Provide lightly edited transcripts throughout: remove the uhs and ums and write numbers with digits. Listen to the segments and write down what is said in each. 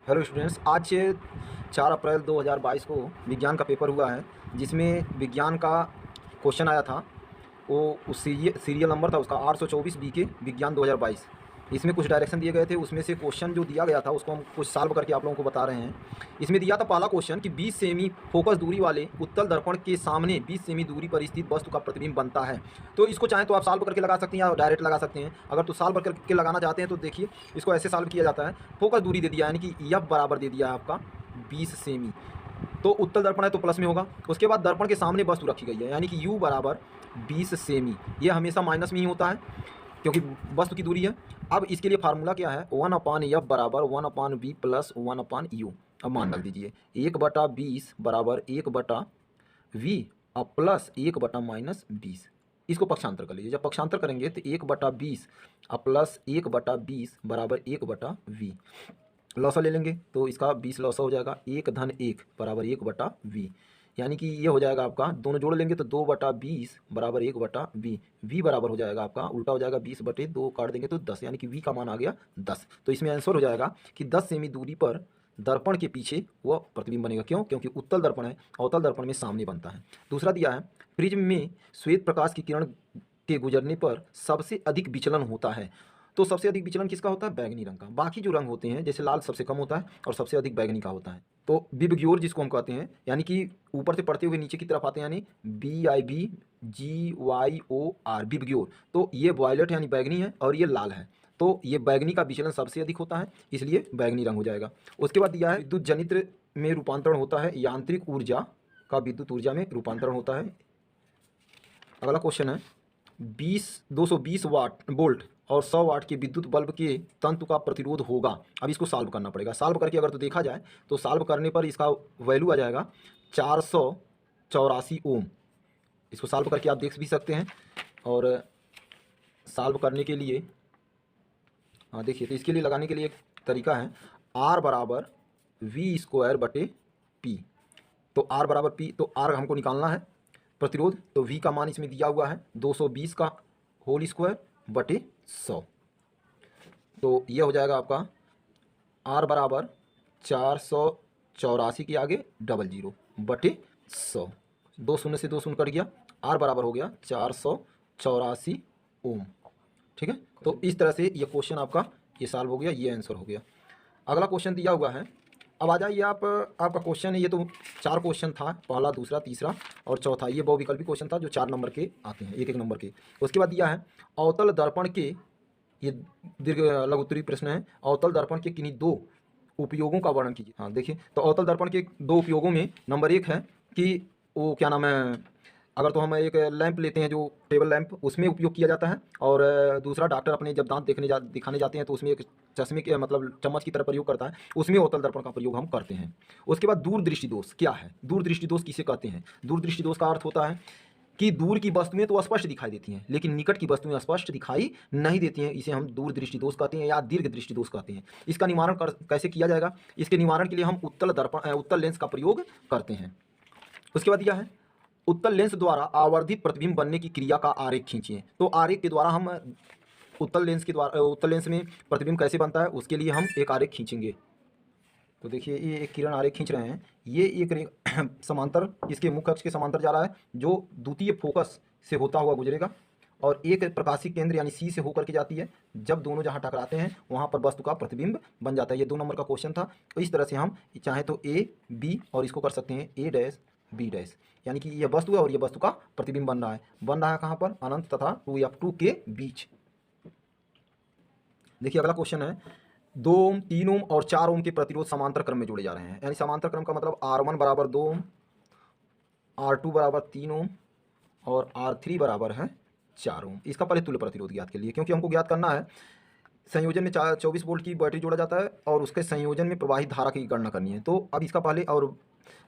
Hello students, आज 4 अप्रैल 2022 को विज्ञान का पेपर हुआ है, जिसमें विज्ञान का क्वेश्चन आया था। वो उस सीरियल नंबर था उसका 824 बी के विज्ञान 2022। इसमें कुछ डायरेक्शन दिए गए थे, उसमें से क्वेश्चन जो दिया गया था उसको हम कुछ सॉल्व करके आप लोगों को बता रहे हैं। इसमें दिया था पहला क्वेश्चन कि 20 सेमी फोकस दूरी वाले उत्तल दर्पण के सामने 20 सेमी दूरी पर स्थित वस्तु का प्रतिबिंब बनता है। तो इसको चाहें तो आप सॉल्व करके लगा सकते हैं या डायरेक्ट लगा सकते हैं। अगर तो सॉल्व करके लगाना चाहते हैं तो देखिए, इसको ऐसे सॉल्व किया जाता है। फोकस दूरी दे दिया, यानी कि यह बराबर दे दिया है आपका 20 सेमी। तो उत्तल दर्पण है तो प्लस में होगा। उसके बाद दर्पण के सामने वस्तु रखी गई है, यानी कि u बराबर 20 सेमी। ये हमेशा माइनस में ही होता है क्योंकि वस्तु की दूरी है। अब इसके लिए फार्मूला क्या है, 1/f बराबर 1/v प्लस 1/u। अब मान रख दीजिए 1/20 बराबर 1/v और प्लस 1/-20। इसको पक्षांतर कर लीजिए। जब पक्षांतर करेंगे तो 1/20 और प्लस 1/20 बराबर 1/v। लौसा ले लेंगे तो इसका 20 लौसा हो जाएगा। 1-1 बराबर 1/v, यानी कि ये हो जाएगा आपका, दोनों जोड़ लेंगे तो 2/20 बराबर 1/v। v बराबर हो जाएगा आपका, उल्टा हो जाएगा 20/2 काट देंगे तो 10, यानी कि v का मान आ गया 10। तो इसमें आंसर हो जाएगा कि 10 सेमी दूरी पर दर्पण के पीछे वह प्रतिबिंब बनेगा। क्यों? क्योंकि उत्तल दर्पण है, अवतल दर्पण में सामने बनता है। दूसरा दिया है, प्रिज्म में श्वेत प्रकाश की किरण के गुजरने पर सबसे अधिक विचलन होता है। तो सबसे अधिक विचलन किसका होता है? बैंगनी रंग का। बाकी जो रंग होते हैं जैसे लाल सबसे कम होता है और सबसे अधिक बैंगनी का होता है। तो विबग्योर जिसको हम कहते हैं, यानी कि ऊपर से पढ़ते हुए नीचे की तरफ आते हैं, यानी BIBGYOR विबग्योर। तो ये वॉयलेट यानी बैंगनी है और ये लाल है। तो ये बैंगनी का विचलन सबसे अधिक होता है, इसलिए बैंगनी रंग हो जाएगा। उसके बाद दिया है, विद्युत जनित्र में रूपांतरण होता है, यांत्रिक ऊर्जा का विद्युत ऊर्जा में रूपांतरण होता है। अगला क्वेश्चन है, 220 वाट वोल्ट और 100 वाट के विद्युत बल्ब के तंतु का प्रतिरोध होगा। अब इसको सॉल्व करना पड़ेगा। सॉल्व करके अगर तो देखा जाए तो सॉल्व करने पर इसका वैल्यू आ जाएगा 484 ओम। इसको सॉल्व करके आप देख भी सकते हैं। और सॉल्व करने के लिए हाँ देखिए, तो इसके लिए लगाने के लिए एक तरीका है, R बराबर V²/P। तो R बराबर P, तो R हमको निकालना है प्रतिरोध। तो V का मान इसमें दिया हुआ है 220 का होल स्क्वायर बटे 100। तो ये हो जाएगा आपका R बराबर 484 के आगे 00 बटे 100। 2 शून्य से 2 शून्य कट गया, R बराबर हो गया 484 ओम। ठीक है, तो इस तरह से ये क्वेश्चन आपका ये सॉल्व हो गया, ये आंसर हो गया। अगला क्वेश्चन दिया हुआ है। अब आ जाइए आप, आपका क्वेश्चन है, ये तो 4 क्वेश्चन था, पहला, दूसरा, तीसरा और चौथा। ये बहुविकल्पी क्वेश्चन था जो 4 नंबर के आते हैं, एक एक नंबर के। उसके बाद दिया है, अवतल दर्पण के, ये दीर्घ लघु उत्तरीय प्रश्न है, अवतल दर्पण के किन्हीं 2 उपयोगों का वर्णन कीजिए। हाँ देखिए, तो अवतल दर्पण के 2 उपयोगों में नंबर 1 है कि वो क्या नाम है, अगर तो हम एक लैंप लेते हैं जो टेबल लैंप, उसमें उपयोग किया जाता है। और दूसरा, डॉक्टर अपने जब दांत दिखाने जाते हैं तो उसमें एक चश्मे के मतलब चम्मच की तरह प्रयोग करता है, उसमें अवतल दर्पण का प्रयोग हम करते हैं। उसके बाद दूरदृष्टि दोष क्या है? दूरदृष्टि दोष किसे कहते हैं? दूरदृष्टि दोष का अर्थ होता है कि दूर की वस्तुएं तो स्पष्ट दिखाई देती हैं लेकिन निकट की वस्तुएं स्पष्ट दिखाई नहीं देती हैं। इसे हम दूरदृष्टि दोष कहते हैं या दीर्घ दृष्टि दोष कहते हैं। इसका निवारण कैसे किया जाएगा? इसके निवारण के लिए हम उत्तल लेंस का प्रयोग करते हैं। उसके बाद दिया है, उत्तल लेंस द्वारा आवर्धित प्रतिबिंब बनने की क्रिया का आरेख खींचिए। तो आरेख के द्वारा हम उत्तल लेंस में प्रतिबिंब कैसे बनता है उसके लिए हम एक आरेख खींचेंगे। तो देखिए, ये एक किरण आरेख खींच रहे हैं। ये एक समांतर, इसके मुख्य अक्ष के समांतर जा रहा है, जो द्वितीय फोकस से होता हुआ गुजरेगा और एक प्रकाशीय केंद्र यानी सी से होकर के जाती है। जब दोनों जहाँ टकराते हैं वहाँ पर वस्तु का प्रतिबिंब बन जाता है। ये 2 नंबर का क्वेश्चन था। तो इस तरह से हम चाहे तो ए बी और इसको कर सकते हैं ए डैश बी डैश, यानी कि ये वस्तु है और ये वस्तु का प्रतिबिंब बन रहा है कहाँ पर? अनंत तथा 2f2 के बीच। देखिए, अगला क्वेश्चन है, 2 ओम, 3 ओम और 4 ओम के प्रतिरोध समांतर क्रम में जोड़े जा रहे हैं। यानी समांतर क्रम का मतलब R1 बराबर 2 ओम, R2 बराबर 3 ओम और R3 बराबर है 4 ओम। इसका पहले तुल्य प्रतिरोध ज्ञात के लिए, क्योंकि हमको ज्ञात करना है, संयोजन में 24 वोल्ट की बैटरी जोड़ा जाता है और उसके संयोजन में प्रवाहित धारा की गणना करनी है। तो अब इसका पहले और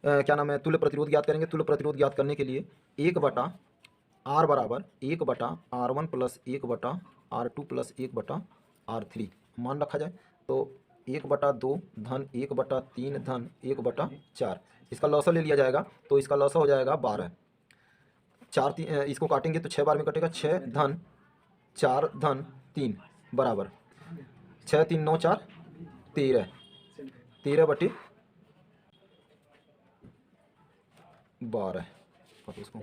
क्या नाम है, तुल्य प्रतिरोध ज्ञात करेंगे। तुल्य प्रतिरोध ज्ञात करने के लिए 1/R बराबर 1/R1 plus 1/R2 plus 1/R3 मान रखा जाए। तो 1/2 धन 1/3 धन 1/4, इसका लौसा ले लिया जाएगा। तो इसका लौसा हो जाएगा 12। 4 इसको काटेंगे तो 6 बार में कटेगा। 6 धन 4 धन 3 बराबर 6 3 9 4 13 13/12 उसको,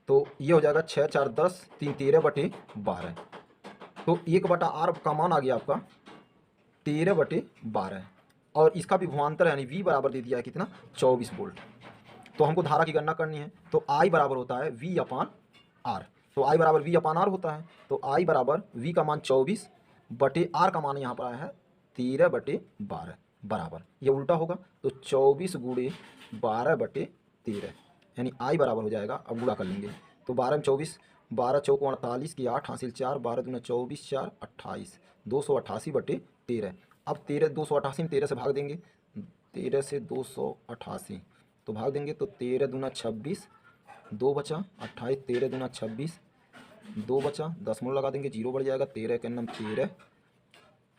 तो ये हो जाएगा 6 4 10, 3 13/12। तो 1/r का मान आ गया आपका 13/12 और इसका विभवांतर यानी V बराबर दे दिया है कितना 24 वोल्ट। तो हमको धारा की गणना करनी है, तो I बराबर होता है V/R। तो I बराबर V/R होता है, तो I बराबर V का मान 24/R का मान यहाँ पर आया है 13/12 बराबर, ये उल्टा होगा तो 24 × 12/13 यानी I बराबर हो जाएगा, अब गुणा कर लेंगे तो 12 में 24, 12 चौको 48 की 8 हासिल 4, 12 दूना 24, 4 28, 288/13। अब 288 में 13 से भाग देंगे, 13 से 288 तो भाग देंगे तो 13 दूना 26, 2 बचा 28, 13 दूना 26, 2 बचा, दशमलव लगा देंगे, जीरो बढ़ जाएगा, 13 के नाम 13,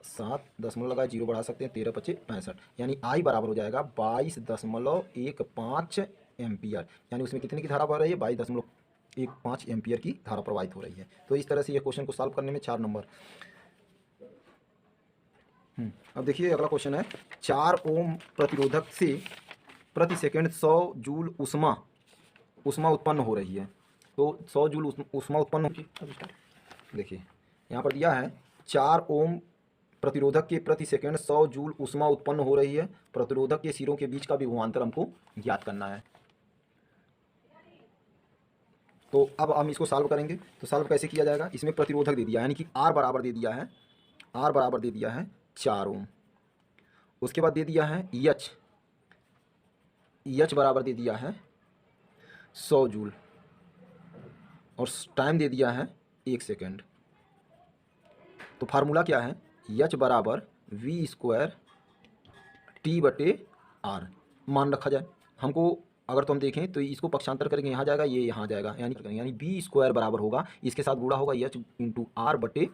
7 दशमलव लगाए, जीरो बढ़ा सकते हैं, 13 पचे 65 यानी I बराबर हो जाएगा 22.15 एम्पियर। यानी उसमें कितने की धारा बह रही है 22.15 एम्पियर की धारा प्रवाहित हो रही है। तो इस तरह से ये क्वेश्चन को सॉल्व करने में 4 नंबर। अब देखिए अगला क्वेश्चन है 4 ओम प्रतिरोधक से प्रति सेकंड 100 जूल उष्मा उत्पन्न हो रही है। तो 100 जूल उष्मा उत्पन्न होगी। देखिए यहाँ पर दिया है 4 ओम प्रतिरोधक के प्रति सेकंड 100 जूल उष्मा उत्पन्न हो रही है, प्रतिरोधक के सिरों के बीच का विभवांतर हमको ज्ञात करना है। तो अब हम इसको सॉल्व करेंगे, तो सॉल्व कैसे किया जाएगा, इसमें प्रतिरोधक दे दिया है यानी कि R बराबर दे दिया है, R बराबर दे दिया है 4 ओम। उसके बाद दे दिया है H बराबर दे दिया है 100 जूल और टाइम दे दिया है 1 सेकेंड। तो फार्मूला क्या है, H बराबर V² T/R मान रखा जाए। हमको अगर तो हम देखें तो इसको पक्षांतर करेंगे, यहाँ जाएगा ये यहाँ जाएगा, यानी B² बराबर होगा, इसके साथ गुणा होगा H × R/T।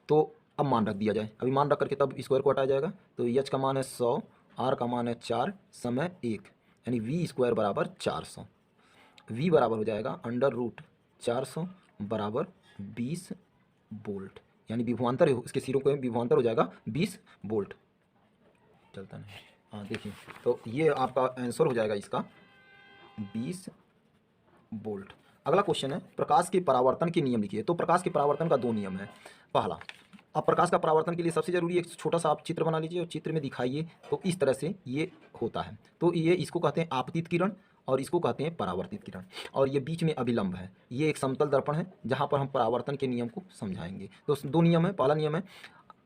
तो अब मान रख दिया जाए, अभी मान रख करके तब स्क्वायर को हटाया जाएगा। तो H का मान है 100, R का मान है 4, समय 1 यानी V² बराबर 400। V बराबर हो जाएगा √400 बराबर 20 वोल्ट, यानी विभवांतर इसके सिरों को विभवांतर हो जाएगा 20 वोल्ट। चलता नहीं, हाँ देखिए तो ये आपका आंसर हो जाएगा इसका 20 वोल्ट। अगला क्वेश्चन है प्रकाश के परावर्तन के नियम लिखिए। तो प्रकाश के परावर्तन का 2 नियम है। पहला, अब प्रकाश का परावर्तन के लिए सबसे जरूरी एक छोटा सा आप चित्र बना लीजिए और चित्र में दिखाइए। तो इस तरह से ये होता है, तो ये इसको कहते हैं आपतित किरण और इसको कहते हैं परावर्तित किरण, और ये बीच में अभिलंब है। ये एक समतल दर्पण है जहाँ पर हम परावर्तन के नियम को समझाएंगे। तो 2 नियम है। पहला नियम है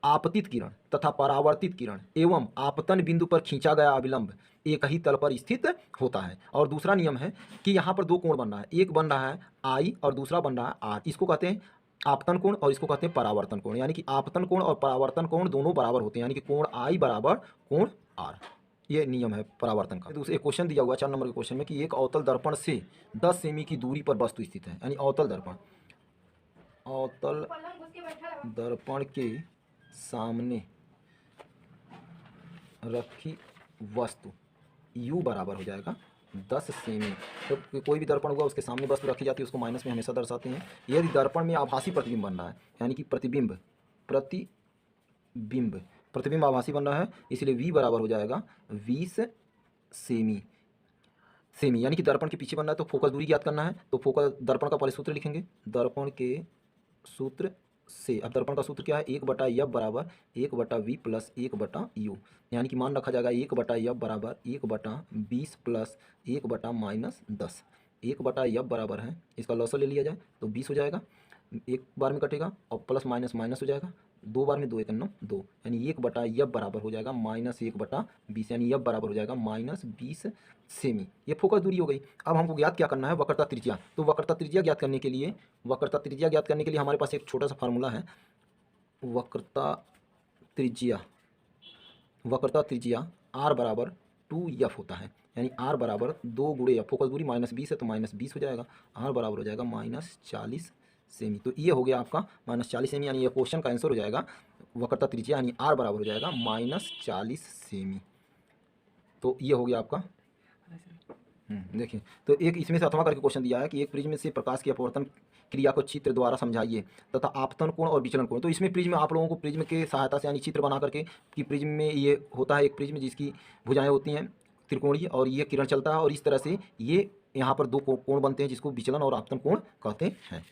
आपतित किरण तथा परावर्तित किरण एवं आपतन बिंदु पर खींचा गया अभिलंब एक ही तल पर स्थित होता है। और दूसरा नियम है कि यहाँ पर 2 कोण बन रहा है, एक बन रहा है I और दूसरा बन रहा है R। इसको कहते हैं आपतन कोण और इसको कहते हैं परावर्तन कोण, यानी कि आपतन कोण और परावर्तन कोण दोनों बराबर होते हैं, यानी कि कोण I बराबर कोण R। ये नियम है परावर्तन का। दूसरे क्वेश्चन दिया हुआ 4 नंबर के क्वेश्चन में कि एक अवतल दर्पण से 10 सेमी की दूरी पर वस्तु स्थित है, यानी अवतल दर्पण के सामने रखी वस्तु U बराबर हो जाएगा 10 सेमी। तो कोई भी दर्पण हुआ उसके सामने वस्तु रखी जाती है उसको माइनस में हमेशा दर्शाते हैं। यदि दर्पण में आभासी प्रतिबिंब बन रहा है, यानी कि प्रतिबिंब आभासी बन रहा है, इसलिए V बराबर हो जाएगा 20 सेमी। यानी कि दर्पण के पीछे बन रहा है तो फोकस दूरी ज्ञात करना है। तो फोकस दर्पण का पहले सूत्र लिखेंगे, दर्पण के सूत्र से। अब दर्पण का सूत्र क्या है, 1/F बराबर 1/V प्लस 1/U, यानी कि मान रखा जाएगा 1/F बराबर 1/20 प्लस 1/-10। 1/F बराबर है, इसका लॉस ले लिया जाए तो 20 हो जाएगा, एक बार में कटेगा और प्लस माइनस माइनस हो जाएगा, 2 बार में 2 1 2, यानी 1/F बराबर हो जाएगा -1/20, यानी F बराबर हो जाएगा -20 सेमी। ये फोकस दूरी हो गई। अब हमको ज्ञात क्या करना है, वक्रता त्रिज्या। तो वक्रता त्रिज्या ज्ञात करने के लिए हमारे पास एक छोटा सा फार्मूला है। वक्रता त्रिज्या R बराबर 2F होता है, यानी R बराबर 2 × F। फोकस दूरी -20 है तो -20 हो जाएगा, R बराबर हो जाएगा -40 सेमी। तो ये हो गया आपका -40 सेमी, यानी ये क्वेश्चन का आंसर हो जाएगा वक्रता त्रिज्या यानी R बराबर हो जाएगा -40 सेमी। तो ये हो गया आपका। देखिए तो एक इसमें से अथवा करके क्वेश्चन दिया है कि एक प्रिज्म से प्रकाश की अपवर्तन क्रिया को चित्र द्वारा समझाइए तथा आपतन कोण और विचलन कोण। तो इसमें प्रिज्म आप लोगों को प्रिज्म के सहायता से यानी चित्र बना करके कि प्रिज्म में ये होता है एक प्रिज्म जिसकी भुजाएं होती हैं त्रिकोणीय और ये किरण चलता है और इस तरह से ये यहाँ पर दो कोण बनते हैं जिसको विचलन और आपतन कोण कहते हैं।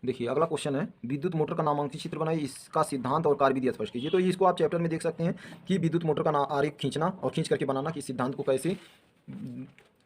देखिए अगला क्वेश्चन है विद्युत मोटर का नामांकित चित्र बनाइए, इसका सिद्धांत और कार्यविधि स्पष्ट कीजिए। तो इसको आप चैप्टर में देख सकते हैं कि विद्युत मोटर का आरेख खींचना और खींच करके बनाना कि सिद्धांत को कैसे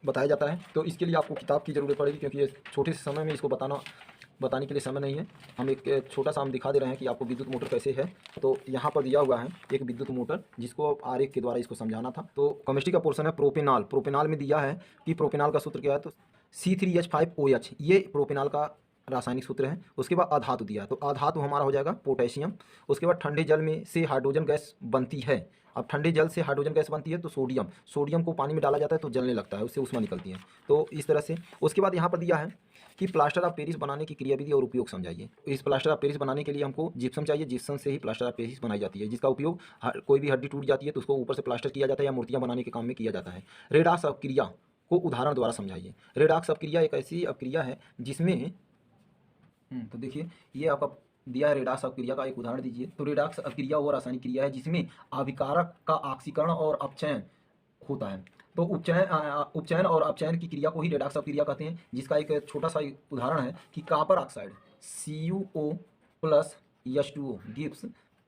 बताया जाता है। तो इसके लिए आपको किताब की ज़रूरत पड़ेगी क्योंकि ये छोटे से समय में इसको बताने के लिए समय नहीं है। हम एक छोटा सा हम दिखा दे रहे हैं कि आपको विद्युत मोटर कैसे है। तो यहाँ पर दिया हुआ है एक विद्युत मोटर जिसको आरेख के द्वारा इसको समझाना था। तो केमिस्ट्री का पोर्शन है प्रोपेनॉल। प्रोपेनॉल में दिया है कि प्रोपेनॉल का सूत्र क्या है, तो C3H5OH ये प्रोपेनॉल का रासायनिक सूत्र है। उसके बाद अधातु दिया है, तो अधातु हमारा हो जाएगा पोटेशियम। उसके बाद ठंडे जल में से हाइड्रोजन गैस बनती है। अब ठंडे जल से हाइड्रोजन गैस बनती है तो सोडियम को पानी में डाला जाता है तो जलने लगता है, उससे ऊष्मा निकलती है। तो इस तरह से उसके बाद यहाँ पर दिया है कि प्लास्टर ऑफ पेरिस बनाने की क्रियाविधि और उपयोग समझाइए। इस प्लास्टर ऑफ पेरिस बनाने के लिए हमको जिप्सम चाहिए, जिप्सम से ही प्लास्टर ऑफ पेरिस बनाई जाती है, जिसका उपयोग कोई भी हड्डी टूट जाती है तो उसको ऊपर से प्लास्टर किया जाता है या मूर्तियाँ बनाने के काम में किया जाता है। रेडाक्स अपक्रिया को उदाहरण द्वारा समझाइए। रेडाक्स अपक्रिया एक ऐसी अपक्रिया है जिसमें तो देखिए ये आपका दिया है रेडाक्स अपक्रिया का एक उदाहरण दीजिए। तो रेडाक्स अपक्रिया वो रासायनिक क्रिया है जिसमें अभिकारक का ऑक्सीकरण और अपचयन होता है। तो उपचयन और अपचयन की क्रिया को ही रेडाक्स अपक्रिया कहते हैं, जिसका एक छोटा सा उदाहरण है कि copper oxide CuO plus H2O gives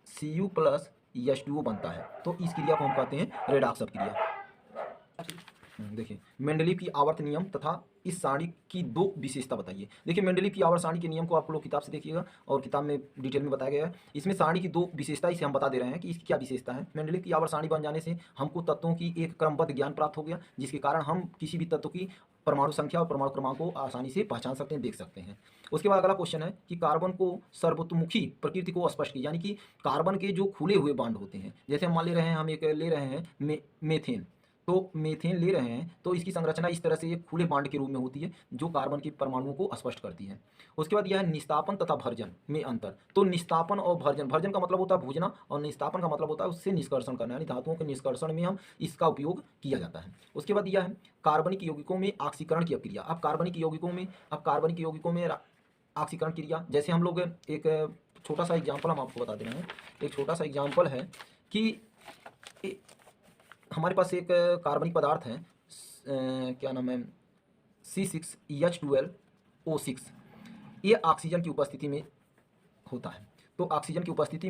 Cu plus H2O बनता है। तो इस क्रिया को हम कहते हैं रेडाक्स अपक्रिया। देखिए मेंडलीव की आवर्त नियम तथा इस सारणी की दो विशेषता बताइए। देखिए मेंडलीव की आवर्त सारणी के नियम को आप लोग किताब से देखिएगा और किताब में डिटेल में बताया गया है। इसमें सारणी की दो विशेषता इसे हम बता दे रहे हैं कि इसकी क्या विशेषता है। मेंडलीव की आवर्त सारणी बन जाने से हमको तत्वों की एक क्रमबद्ध ज्ञान प्राप्त हो गया, जिसके कारण हम किसी भी तत्व की परमाणु संख्या और परमाणु क्रमांक को आसानी से पहचान सकते हैं, देख सकते हैं। उसके बाद अगला क्वेश्चन है कि कार्बन को सर्वतोमुखी प्रकृति को स्पष्ट की, यानी कि कार्बन के जो खुले हुए बांड होते हैं, जैसे हम मान ले रहे हैं हम एक ले रहे हैं मेथेन, तो मीथेन ले रहे हैं तो इसकी संरचना इस तरह से एक खुले बांड के रूप में होती है जो कार्बन के परमाणुओं को स्पष्ट करती है। उसके बाद यह है निस्तापन तथा भर्जन में अंतर। तो निस्तापन और भर्जन का मतलब होता है भूजना और निस्तापन का मतलब होता है उससे निष्कर्षण करना, यानी धातुओं के निष्कर्षण में हम इसका उपयोग किया जाता है। उसके बाद यह है कार्बनिक यौगिकों में ऑक्सीकरण की क्रिया। अब कार्बनिक यौगिकों में ऑक्सीकरण क्रिया, जैसे हम लोग एक छोटा सा एग्जाम्पल हम आपको बता दे रहे हैं। एक छोटा सा एग्जाम्पल है कि हमारे पास एक कार्बनिक पदार्थ है क्या नाम है C6H12O6। ये ऑक्सीजन की उपस्थिति में होता है। तो ऑक्सीजन की उपस्थिति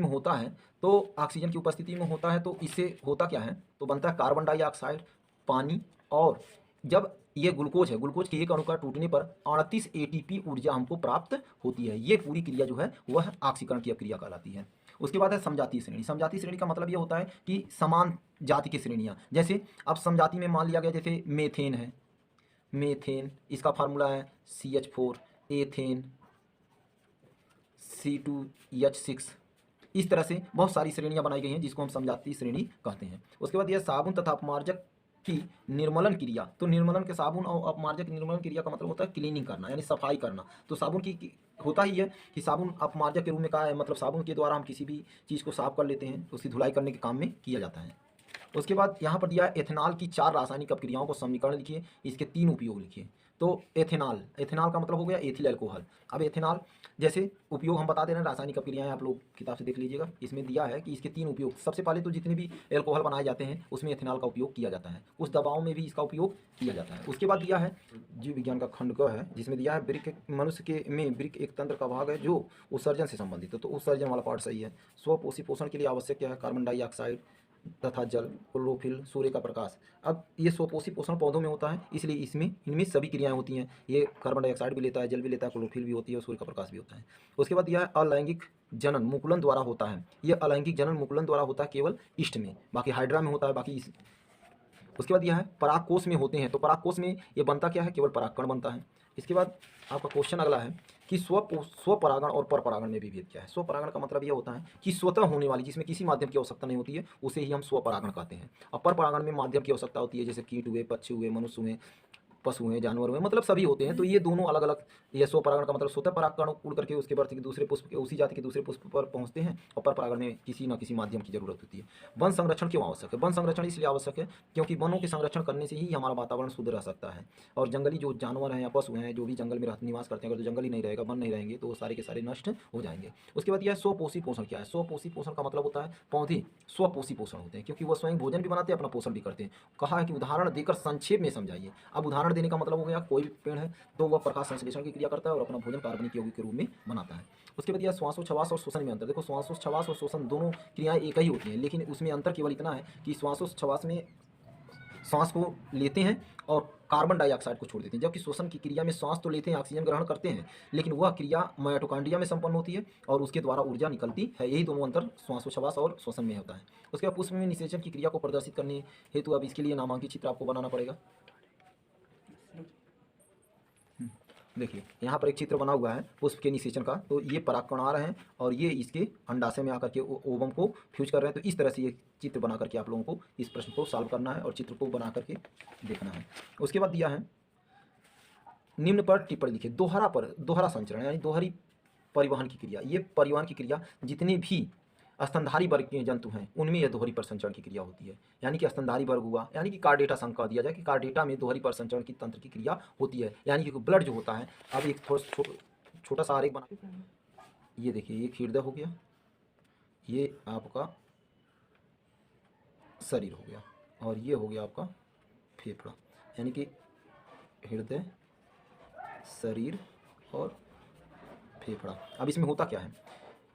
में होता है तो इससे होता क्या है, तो बनता है कार्बन डाइऑक्साइड, पानी, और जब ये ग्लूकोज है, ग्लूकोज के एक अणु का टूटने पर 38 ATP ऊर्जा हमको प्राप्त होती है। ये पूरी क्रिया जो है वह ऑक्सीकरण की क्रिया कहलाती है। उसके बाद है समजातीय श्रेणी। समजातीय श्रेणी का मतलब ये होता है कि समान जाति की श्रेणियाँ, जैसे अब समजाति में मान लिया गया जैसे मेथेन है, मेथेन इसका फार्मूला है CH4, एथेन C2H6। इस तरह से बहुत सारी श्रेणियाँ बनाई गई हैं जिसको हम समजातीय श्रेणी कहते हैं। उसके बाद यह साबुन तथा अपमार्जक की निर्मलन क्रिया। तो निर्मलन के साबुन और अपमार्जक निर्मलन क्रिया का मतलब होता है क्लीनिंग करना, यानी सफाई करना। तो साबुन की होता ही है कि साबुन अपमार्जक के रूप में कहा है, मतलब साबुन के द्वारा हम किसी भी चीज़ को साफ कर लेते हैं, उसकी धुलाई करने के काम में किया जाता है। उसके बाद यहाँ पर दिया है एथेनॉल की 4 रासायनिक अपक्रियाओं को समीकरण लिखिए, इसके 3 उपयोग लिखिए। तो एथेनॉल का मतलब हो गया एथिल अल्कोहल। अब एथेनॉल जैसे उपयोग हम बता दे रहे हैं, रासायनिक अपक्रियाएं आप लोग किताब से देख लीजिएगा। इसमें दिया है कि इसके 3 उपयोग। सबसे पहले तो जितने भी अल्कोहल बनाए जाते हैं उसमें एथेनॉल का उपयोग किया जाता है, कुछ दवाओं में भी इसका उपयोग किया जाता है। उसके बाद दिया है जीव विज्ञान का खंड क है, जिसमें दिया है वृक्क मनुष्य के में वृक्क एक तंत्र का भाग है जो उत्सर्जन से संबंधित है। तो उत्सर्जन वाला पार्ट सही है। स्वपोषी पोषण के लिए आवश्यक क्या है, कार्बन डाइऑक्साइड तथा जल, क्लोरोफिल, सूर्य का प्रकाश। अब ये स्वपोषी पोषण पौधों में होता है, इसलिए इनमें सभी क्रियाएं होती हैं। ये कार्बन डाइऑक्साइड भी लेता है, जल भी लेता है, क्लोरोफिल भी होती है और सूर्य का प्रकाश भी होता है। उसके बाद यह अलैंगिक जनन मुकुलन द्वारा होता है। ये अलैंगिक जनन मुकुलन द्वारा होता है केवल ईस्ट में, बाकी हाइड्रा में होता है, बाकी उसके बाद यह है परागकोश में होते हैं। तो परागकोश में ये बनता क्या है, केवल परागकण बनता है। इसके बाद आपका क्वेश्चन अगला है कि स्वपरागण और परपरागण में भी भेद क्या है। स्वपरागण का मतलब यह होता है कि स्वतः होने वाली, जिसमें किसी माध्यम की आवश्यकता नहीं होती है, उसे ही हम स्वपरागण कहते हैं। और परपरागण में माध्यम की आवश्यकता होती है, जैसे कीट हुए, पक्षी हुए, मनुष्य हुए, पशु हैं, जानवर हुए, मतलब सभी होते हैं। तो ये दोनों अलग अलग, ये स्वपरागण का मतलब स्वतः परागकण उड़ करके उसके बाद दूसरे पुष्प उसी जाति के दूसरे पुष्प पर पहुंचते हैं, और पर परागण में किसी न किसी माध्यम की जरूरत होती है। वन संरक्षण क्यों आवश्यक है? वन संरक्षण इसलिए आवश्यक है क्योंकि वनों के संरक्षण करने से ही हमारा वातावरण शुद्ध रह सकता है। और जंगली जो जानवर हैं या पशु हैं जो भी जंगल में निवास करते हैं, अगर तो जंगल ही नहीं रहेगा, वन नहीं रहेंगे, तो वो सारे के सारे नष्ट हो जाएंगे। उसके बाद यह स्वपोषी पोषण क्या है? स्वपोषी पोषण का मतलब होता है पौधे स्वपोषी पोषण होते हैं, क्योंकि वो स्वयं भोजन भी बनाते हैं, अपना पोषण भी करते हैं। कहा है कि उदाहरण देकर संक्षेप में समझाइए। अब उदाहरण देने का मतलब हो गया, कोई भी पेड़ है तो वह प्रकाश संश्लेषण की क्रिया करता है और अपना भोजन कार्बनिक यौगिक के रूप में बनाता है। उसके बाद यह श्वासोच्छ्वास और श्वसन में अंतर। देखो श्वासोच्छ्वास और श्वसन दोनों क्रियाएं एक ही होती हैं, लेकिन उसमें अंतर केवल इतना है कि श्वासोच्छ्वास में सांस को लेते हैं और कार्बन डाइऑक्साइड को छोड़ देते हैं, जबकि श्वसन की क्रिया में सांस तो लेते हैं, ऑक्सीजन ग्रहण करते हैं, लेकिन वह क्रिया माइटोकॉन्ड्रिया में संपन्न होती है और उसके द्वारा ऊर्जा निकलती है। यही दोनों अंतर श्वासोच्छ्वास और श्वसन में होता है। उसके बाद पुष्प में निषेचन की क्रिया को प्रदर्शित करने हेतु अब इसके लिए नामांकित चित्र आपको बनाना पड़ेगा। देखिए यहाँ पर एक चित्र बना हुआ है पुष्प के निषेचन का। तो ये परागकण आ रहे हैं और ये इसके अंडाशय में आकर के ओवम को फ्यूज कर रहे हैं। तो इस तरह से ये चित्र बना करके आप लोगों को इस प्रश्न को सॉल्व करना है और चित्र को बना करके देखना है। उसके बाद दिया है निम्न पर टिप्पणी लिखिए। दोहरा संचरण यानी दोहरी परिवहन की क्रिया। ये परिवहन की क्रिया जितने भी स्तनधारी वर्ग के जंतु हैं उनमें यह दोहरी परिसंचरण की क्रिया होती है। यानी कि स्तनधारी वर्ग हुआ, यानी कि कार्डेटा संघ कह दिया जाए कि कार्डेटा में दोहरी परिसंचरण की तंत्र की क्रिया होती है। यानी कि ब्लड जो होता है, अब एक थोड़ा छोटा सा आरेख बना, ये देखिए एक हृदय हो गया, ये आपका शरीर हो गया और ये हो गया आपका फेफड़ा। यानी कि हृदय, शरीर और फेफड़ा। अब इसमें होता क्या है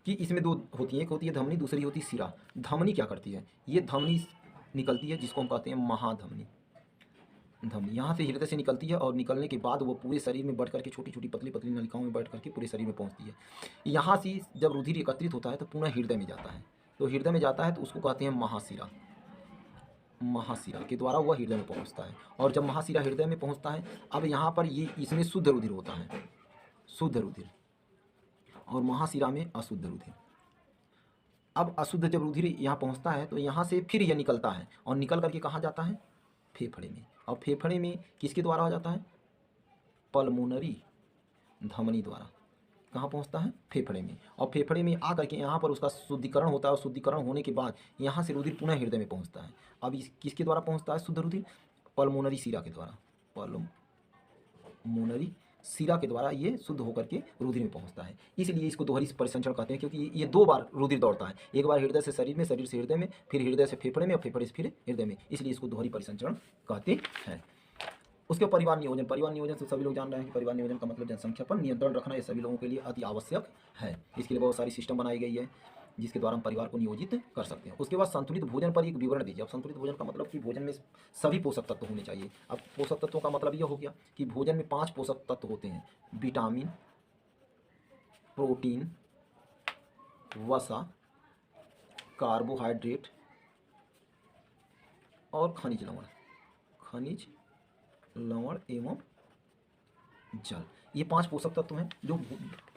कि इसमें दो होती है, एक होती है धमनी, दूसरी होती है सिरा। धमनी क्या करती है? ये धमनी निकलती है जिसको हम कहते हैं महाधमनी। धमनी यहाँ से हृदय से निकलती है और निकलने के बाद वो पूरे शरीर में बढ़ करके छोटी छोटी पतली पतली नलिकाओं में बैठ करके पूरे शरीर में पहुँचती है। यहाँ से जब रुधिर एकत्रित होता है तो पूर्ण हृदय में जाता है। तो हृदय में जाता है तो उसको कहते हैं महाशिरा। महाशिरा के द्वारा वह हृदय में पहुँचता है। और जब महाशिरा हृदय में पहुँचता है, अब यहाँ पर ये इसमें शुद्ध रुधिर होता है, शुद्ध रुधिर, और महाशिरा में अशुद्ध रुधिर। अब अशुद्ध जब रुधिर यहाँ पहुँचता है तो यहाँ से फिर यह निकलता है और निकल करके कहाँ जाता है? फेफड़े में। और फेफड़े में किसके द्वारा आ जाता है? पल्मोनरी धमनी द्वारा। कहाँ पहुँचता है? फेफड़े में। और फेफड़े में आ करके यहाँ पर उसका शुद्धिकरण होता है और शुद्धिकरण होने के बाद यहाँ से रुधिर पुनः हृदय में पहुँचता है। अब इस किसके द्वारा पहुँचता है शुद्ध रुधिर? पल्मोनरी शिरा के द्वारा। पल्मोनरी शिरा के द्वारा ये शुद्ध होकर के रुधिर में पहुंचता है। इसलिए इसको दोहरी परिसंचरण कहते हैं, क्योंकि ये दो बार रुधिर दौड़ता है, एक बार हृदय से शरीर में, शरीर से हृदय में, फिर हृदय से फेफड़े में और फेफड़े से फिर हृदय में, इसलिए इसको दोहरी परिसंचरण कहते हैं। उसके परिवार नियोजन। परिवार नियोजन से सभी लोग जान रहे हैं कि परिवार नियोजन का मतलब जनसंख्या पर नियंत्रण रखना, ये सभी लोगों के लिए अति आवश्यक है। इसके लिए बहुत सारी सिस्टम बनाई गई है जिसके द्वारा हम परिवार को नियोजित कर सकते हैं। उसके बाद संतुलित भोजन पर एक विवरण दीजिए। अब संतुलित भोजन का मतलब कि भोजन में सभी पोषक तत्व होने चाहिए। अब पोषक तत्वों का मतलब यह हो गया कि भोजन में 5 पोषक तत्व होते हैं: विटामिन, प्रोटीन, वसा, कार्बोहाइड्रेट और खनिज लवण। खनिज लवण एवं जल, ये 5 पोषक तत्व हैं जो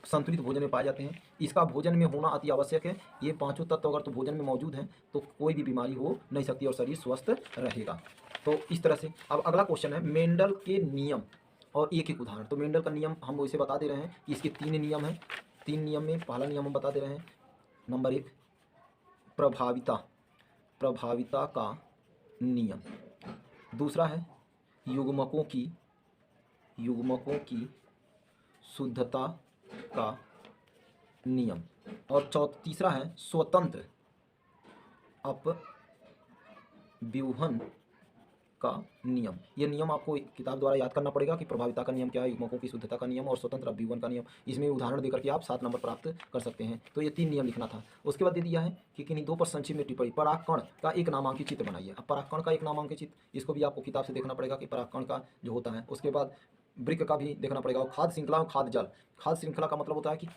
संतुलित भोजन में पाए जाते हैं। इसका भोजन में होना अति आवश्यक है। ये पांचों तत्व अगर तो भोजन में मौजूद हैं तो कोई भी बीमारी हो नहीं सकती और शरीर स्वस्थ रहेगा। तो इस तरह से अब अगला क्वेश्चन है मेंडल के नियम और एक एक उदाहरण। तो मेंडल का नियम हम वैसे बता दे रहे हैं कि इसके 3 नियम हैं। 3 नियम में पहला नियम हम बता दे रहे हैं, नंबर 1 प्रभाविता का नियम। दूसरा है युग्मकों की शुद्धता का नियम। और तीसरा है स्वतंत्र अपव्यूहन का नियम। ये नियम आपको किताब द्वारा याद करना पड़ेगा कि प्रभाविता का नियम क्या है, युग्मकों की शुद्धता का नियम और स्वतंत्र अपव्यूहन का नियम। इसमें उदाहरण देकर के आप 7 नंबर प्राप्त कर सकते हैं। तो ये 3 नियम लिखना था। उसके बाद दे दिया है कि किन्हीं 2 पर संक्षिप्त में टिप्पणी। परागकण का एक नामांकित चित्र बनाइए। अब परागकण का एक नामांकित चित्र, इसको भी आपको किताब से देखना पड़ेगा कि परागकण का जो होता है। उसके बाद वृक्क का भी देखना पड़ेगा। और खाद्य श्रृंखला और खाद्य जाल। खाद्य श्रृंखला का मतलब होता है कि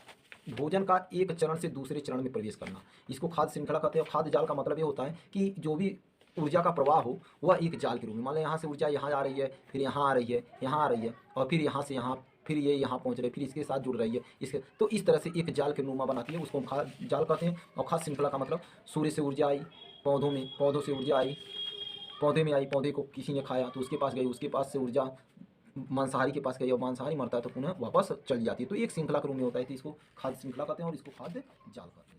भोजन का एक चरण से दूसरे चरण में प्रवेश करना, इसको खाद्य श्रृंखला कहते हैं। खाद्य जाल का मतलब ये होता है कि जो भी ऊर्जा का प्रवाह हो वह एक जाल के रूप में, मान लो यहाँ से ऊर्जा यहाँ आ रही है, फिर यहाँ आ रही है, यहाँ आ रही है, और फिर यहाँ से यहाँ, फिर ये यहाँ पहुँच रही है, फिर इसके साथ जुड़ रही है, इसके, तो इस तरह से एक जाल के नुमा बनाती है, उसको हम खाद्य जाल कहते हैं। और खाद्य श्रृंखला का मतलब सूर्य से ऊर्जा आई पौधों में, पौधों से ऊर्जा आई पौधे में आई, पौधे को किसी ने खाया तो उसके पास गई, उसके पास से ऊर्जा मांसाहारी के पास गई और मांसाहारी मरता है तो पुनः वापस चली जाती है। तो एक श्रृंखला के रूप में होता है, तो इसको खाद्य श्रृंखला कहते हैं और इसको खाद्य जाल कहते हैं।